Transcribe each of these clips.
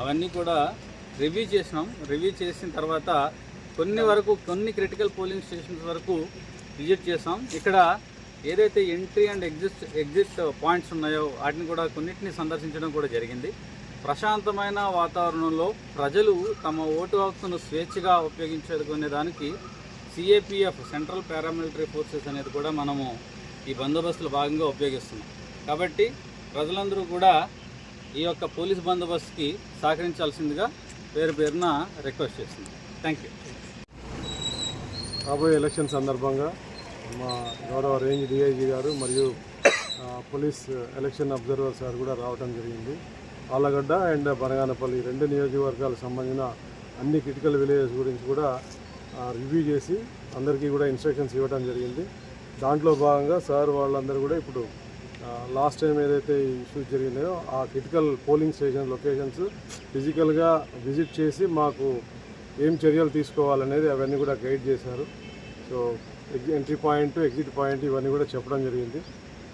అవన్నీ కూడా రివ్యూ చేసినాం. రివ్యూ చేసిన తర్వాత కొన్ని క్రిటికల్ పోలింగ్ స్టేషన్స్ వరకు విజిట్ చేసాం. ఇక్కడ ఏదైతే ఎంట్రీ అండ్ ఎగ్జిట్ పాయింట్స్ ఉన్నాయో వాటిని కూడా కొన్నిటిని సందర్శించడం కూడా జరిగింది. ప్రశాంతమైన వాతావరణంలో ప్రజలు తమ ఓటు హక్కును స్వేచ్ఛగా ఉపయోగించుకునే దానికి సిఏపిఎఫ్ సెంట్రల్ పారామిలిటరీ ఫోర్సెస్ అనేది కూడా మనము ఈ బందోబస్తులో భాగంగా ఉపయోగిస్తున్నాం. కాబట్టి ప్రజలందరూ కూడా ఈ యొక్క పోలీస్ బందోబస్తుకి సహకరించాల్సిందిగా పేరున రిక్వెస్ట్ చేస్తున్నాం. Thank you. రాబోయే ఎలక్షన్ సందర్భంగా మా గౌరవ రేంజ్ డిఐజీ గారు మరియు పోలీస్ ఎలక్షన్ అబ్జర్వర్ సార్ కూడా రావడం జరిగింది. ఆలగడ్డ అండ్ బనగానపల్లి 2 నియోజకవర్గాలకు సంబంధించిన అన్ని క్రిటికల్ విలేజెస్ గురించి కూడా రివ్యూ చేసి అందరికీ కూడా ఇన్స్ట్రక్షన్స్ ఇవ్వడం జరిగింది. దాంట్లో భాగంగా సార్ వాళ్ళందరూ కూడా ఇప్పుడు లాస్ట్ టైం ఏదైతే ఇష్యూస్ జరిగినాయో ఆ క్రిటికల్ పోలింగ్ స్టేషన్ లొకేషన్స్ ఫిజికల్గా విజిట్ చేసి మాకు ఏం చర్యలు తీసుకోవాలనేది అవన్నీ కూడా గైడ్ చేశారు. So entry point, exit point ఇవన్నీ కూడా చెప్పడం జరిగింది.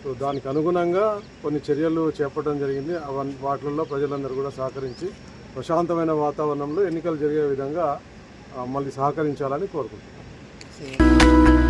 సో దానికి అనుగుణంగా కొన్ని చర్యలు చేపట్టడం జరిగింది. వాటిల్లో ప్రజలందరూ కూడా సహకరించి ప్రశాంతమైన వాతావరణంలో ఎన్నికలు జరిగే విధంగా మళ్ళీ సహకరించాలని కోరుకుంటున్నాను.